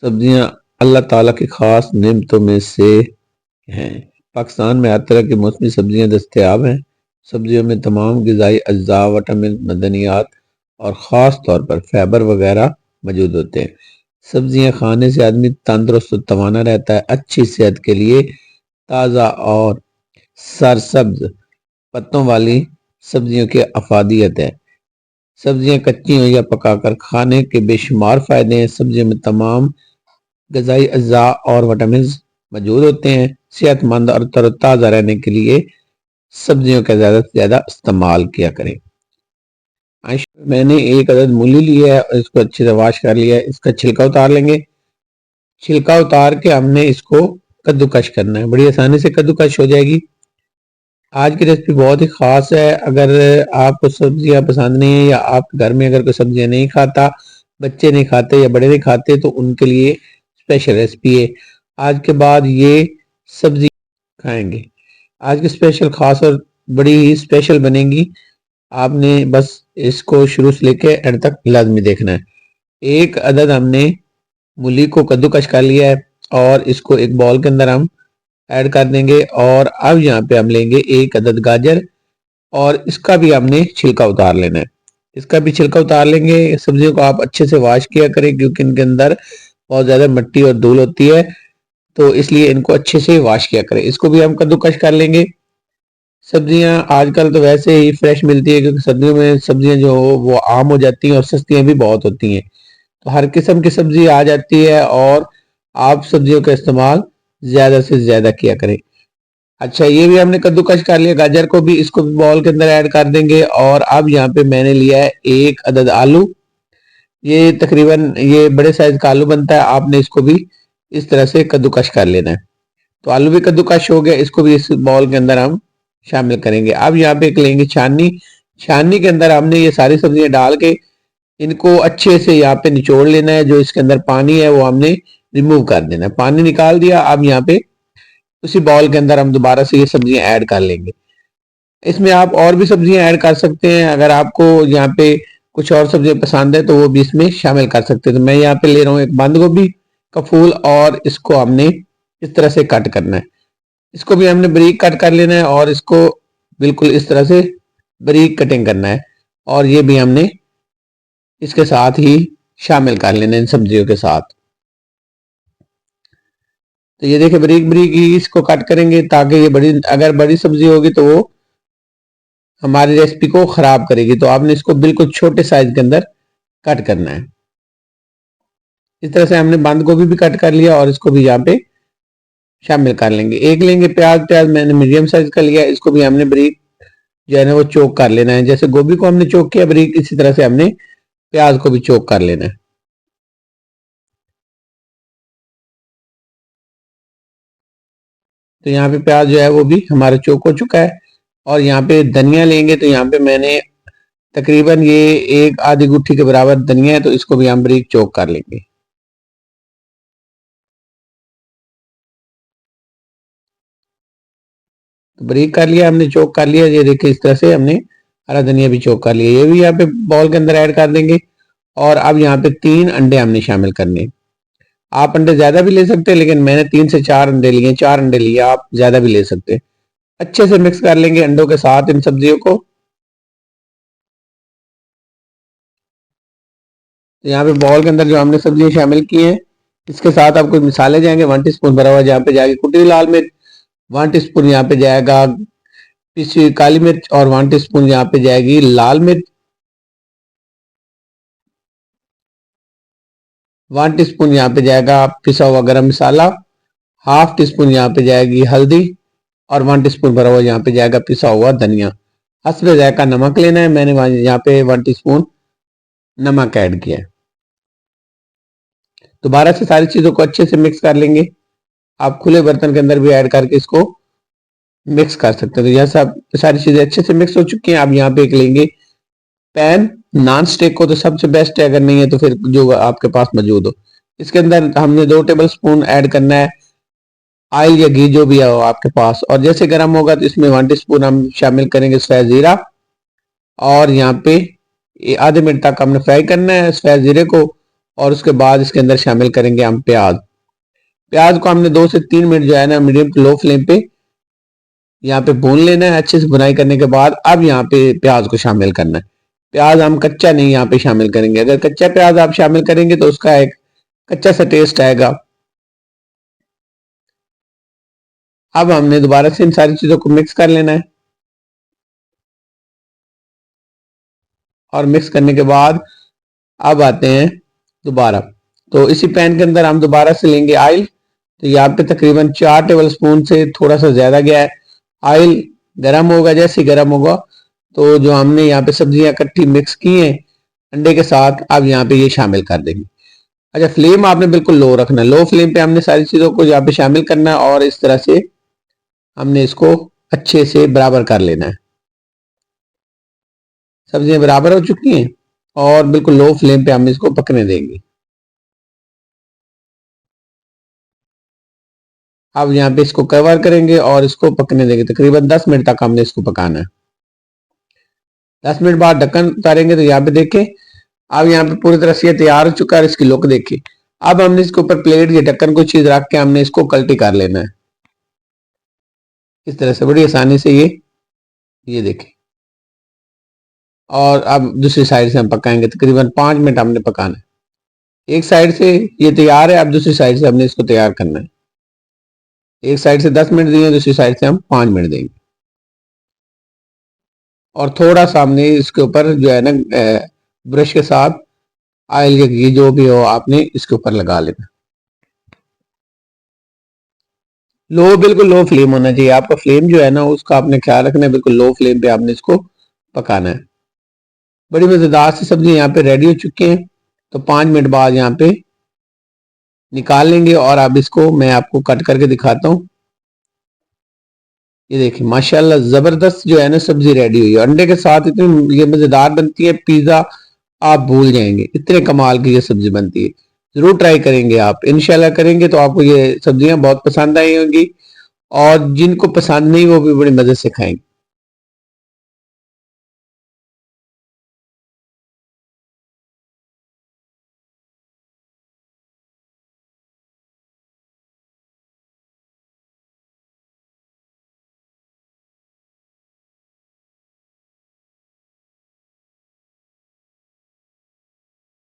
सब्जियां अल्लाह ताला की खास नेमतों में से हैं। पाकिस्तान में हर तरह की मौसमी सब्जियां दस्तयाब हैं। सब्जियों में तमाम ग़िज़ाई अज्जा, विटामिन, मदनियात और ख़ास तौर पर फाइबर वगैरह मौजूद होते हैं। सब्जियां खाने से आदमी तंदुरुस्त और तवाना रहता है। अच्छी सेहत के लिए ताज़ा और सरसब्ज पत्तों वाली सब्जियों की अफादियत है। सब्जियां कच्ची हो या पकाकर खाने के बेशुमार फ़ायदे हैं। सब्जियों में तमाम ग़िज़ाई अज्जा और विटामिन मौजूद होते हैं। सेहतमंद और तरोताज़ा रहने के लिए सब्जियों का ज़्यादा से ज़्यादा इस्तेमाल किया करें। मैंने एक अदद मूली लिया है और इसको अच्छे से वॉश कर लिया है। इसका छिलका उतार लेंगे। छिलका उतार के हमने इसको कद्दूकश करना है। बड़ी आसानी से कद्दूकश हो जाएगी। आज की रेसिपी बहुत ही ख़ास है। अगर आपको सब्जियां पसंद नहीं है या आपके घर में अगर कोई सब्जियां नहीं खाता, बच्चे नहीं खाते या बड़े नहीं खाते, तो उनके लिए स्पेशल रेसिपी है। आज के बाद ये सब्जी खाएंगे। आज की स्पेशल खास और बड़ी ही स्पेशल बनेगी। आपने बस इसको शुरू से लेके एंड तक लाजमी देखना है। एक अदद हमने मूली को कद्दूकश कर लिया है और इसको एक बाउल के अंदर हम ऐड कर देंगे। और अब यहाँ पे हम लेंगे एक अदद गाजर और इसका भी हमने छिलका उतार लेना है। इसका भी छिलका उतार लेंगे। सब्जियों को आप अच्छे से वॉश किया करें क्योंकि इनके अंदर बहुत ज़्यादा मिट्टी और धूल होती है, तो इसलिए इनको अच्छे से वॉश किया करें। इसको भी हम कद्दूकश कर लेंगे। सब्जियां आजकल तो वैसे ही फ्रेश मिलती है क्योंकि सर्दियों में सब्जियां जो हो वो आम हो जाती हैं और सस्तियां भी बहुत होती हैं, तो हर किस्म की सब्जी आ जाती है और आप सब्जियों का इस्तेमाल ज़्यादा से ज़्यादा किया करें। अच्छा, ये भी हमने कद्दूकश कर लिया। गाजर को भी इसको भी बाउल के अंदर ऐड कर देंगे। और अब यहाँ पे मैंने लिया है एक अदद आलू। ये तकरीबन ये बड़े साइज का आलू बनता है। आपने इसको भी इस तरह से कद्दूकश कर लेना है। तो आलू भी कद्दूकश हो गया। इसको भी इस बाउल के अंदर हम शामिल करेंगे। अब यहाँ पे एक लेंगे छाननी। छाननी के अंदर हमने ये सारी सब्जियां डाल के इनको अच्छे से यहाँ पे निचोड़ लेना है। जो इसके अंदर पानी है वो हमने रिमूव कर देना है। पानी निकाल दिया। अब यहाँ पे उसी बाउल के अंदर हम दोबारा से ये सब्जियां ऐड कर लेंगे। इसमें आप और भी सब्जियां ऐड कर सकते हैं। अगर आपको यहाँ पे कुछ और सब्जियां पसंद है तो वो भी इसमें शामिल कर सकते हैं। तो मैं यहाँ पे ले रहा हूँ एक बंद गोभी का फूल और इसको हमने इस तरह से कट करना है। इसको भी हमने बारीक कट कर लेना है और इसको बिल्कुल इस तरह से बारीक कटिंग करना है। और ये भी हमने इसके साथ ही शामिल कर लेना है इन सब्जियों के साथ। तो ये देखिए बारीक बारीक ही इसको कट करेंगे ताकि ये अगर बड़ी सब्जी होगी तो वो हमारी रेसिपी को खराब करेगी। तो आपने इसको बिल्कुल छोटे साइज के अंदर कट करना है। इस तरह से हमने बंद गोभी भी कट कर लिया और इसको भी यहाँ पे शामिल कर लेंगे। एक लेंगे प्याज। प्याज मैंने मीडियम साइज का लिया। इसको भी हमने बारीक जो है ना वो चॉप कर लेना है। जैसे गोभी को हमने चॉप किया बारीक, इसी तरह से हमने प्याज को भी चॉप कर लेना है। तो यहाँ पे प्याज जो है वो भी हमारा चॉप हो चुका है। और यहाँ पे धनिया लेंगे। तो यहाँ पे मैंने तकरीबन ये एक आधी गुट्ठी के बराबर धनिया है, तो इसको भी हम बारीक चॉप कर लेंगे। तो बारीक कर लिया हमने, चॉप कर लिया। ये देखिए इस तरह से हमने हरा धनिया भी चॉप कर लिया। ये भी यहाँ पे बाउल के अंदर ऐड कर देंगे। और अब यहाँ पे 3 अंडे हमने शामिल करने। आप अंडे ज्यादा भी ले सकते हैं लेकिन मैंने 3 से 4 अंडे लिए। 4 अंडे लिए, आप ज्यादा भी ले सकते हैं। अच्छे से मिक्स कर लेंगे अंडों के साथ इन सब्जियों को। तो यहाँ पे बाउल के अंदर जो हमने सब्जियां शामिल की हैं इसके साथ अब कुछ मसाले जाएंगे। 1 टीस्पून भरा हुआ जहाँ पे जाएगी कुटी हुई लाल मिर्च। 1 टीस्पून यहाँ पे जाएगा पिसी हुई काली मिर्च और 1 टीस्पून यहाँ पे जाएगी लाल मिर्च। 1 टीस्पून यहाँ पे जाएगा पिसा हुआ गरम मसाला। हाफ टी स्पून यहाँ पे जाएगी हल्दी और 1 टीस्पून भरा हुआ यहाँ पे जाएगा पिसा हुआ धनिया। हस्बे जायका नमक लेना है। मैंने यहाँ पे 1 टीस्पून नमक ऐड किया है। दोबारा से सारी चीजों को अच्छे से मिक्स कर लेंगे। आप खुले बर्तन के अंदर भी ऐड करके इसको मिक्स कर सकते हैं। तो यह सब सारी चीजें अच्छे से मिक्स हो चुकी हैं। अब यहाँ पे एक लेंगे पैन। नॉन स्टिक को तो सबसे बेस्ट है, अगर नहीं है तो फिर जो आपके पास मौजूद हो। इसके अंदर हमने 2 टेबल स्पून ऐड करना है ऑयल या घी, जो भी हो आपके पास। और जैसे गर्म होगा तो इसमें 1 टीस्पून हम शामिल करेंगे सफ़ेद जीरा। और यहाँ पे आधे मिनट तक हमने फ्राई करना है सफ़ेद जीरे को। और उसके बाद इसके अंदर शामिल करेंगे हम प्याज। प्याज को हमने 2 से 3 मिनट जो है ना मीडियम टू लो फ्लेम पे यहाँ पे भून लेना है। अच्छे से भुनाई करने के बाद अब यहाँ पे प्याज को शामिल करना है। प्याज हम कच्चा नहीं यहाँ पे शामिल करेंगे। अगर कच्चा प्याज आप शामिल करेंगे तो उसका एक कच्चा सा टेस्ट आएगा। अब हमने दोबारा से इन सारी चीजों को मिक्स कर लेना है और मिक्स करने के बाद अब आते हैं दोबारा। तो इसी पैन के अंदर हम दोबारा से लेंगे ऑयल। तो यहाँ पे तकरीबन 4 टेबल स्पून से थोड़ा सा ज्यादा गया है। ऑयल गर्म होगा, जैसे ही गर्म होगा तो जो हमने यहाँ पे सब्जियां इकट्ठी मिक्स की हैं अंडे के साथ, अब यहाँ पे ये शामिल कर देंगे। अच्छा, फ्लेम आपने बिल्कुल लो रखना है। लो फ्लेम पे हमने सारी चीजों को यहाँ पे शामिल करना है और इस तरह से हमने इसको अच्छे से बराबर कर लेना है। सब्जियां बराबर हो चुकी हैं और बिल्कुल लो फ्लेम पे हम इसको पकने देंगे। अब यहाँ पे इसको कवर करेंगे और इसको पकने देंगे। तकरीबन 10 मिनट तक हमने इसको पकाना है। 10 मिनट बाद ढक्कन उतारेंगे तो यहाँ पे देखें अब यहाँ पे पूरी तरह से ये तैयार हो चुका है। इसकी लुक देखिए। अब हमने इसके ऊपर प्लेट या ढक्कन कोई चीज रख के हमने इसको कल्टी कर लेना है इस तरह से बड़ी आसानी से। ये देखें। और अब दूसरी साइड से हम पकाएंगे। तकरीबन 5 मिनट हमने पकाना है। एक साइड से ये तैयार है, अब दूसरी साइड से हमने इसको तैयार करना है। एक साइड से 10 मिनट दिए, दूसरी साइड से हम 5 मिनट देंगे। और थोड़ा सा हमने इसके ऊपर जो है ना ब्रश के साथ ऑयल या घी जो भी हो आपने इसके ऊपर लगा लेना। लो, बिल्कुल लो फ्लेम होना चाहिए आपका। फ्लेम जो है ना उसका आपने ख्याल रखना है। बिल्कुल लो फ्लेम पे आपने इसको पकाना है। बड़ी मजेदार सी सब्जी यहाँ पे रेडी हो चुकी है। तो 5 मिनट बाद यहाँ पे निकाल लेंगे और अब इसको मैं आपको कट करके दिखाता हूँ। ये देखिए माशाल्लाह जबरदस्त जो है ना सब्जी रेडी हुई है। अंडे के साथ इतनी ये मजेदार बनती है, पिज्जा आप भूल जाएंगे, इतने कमाल की ये सब्जी बनती है। जरूर ट्राई करेंगे आप, इंशाल्लाह करेंगे तो आपको ये सब्जियां बहुत पसंद आई होंगी और जिनको पसंद नहीं वो भी बड़े मजे से खाएंगे।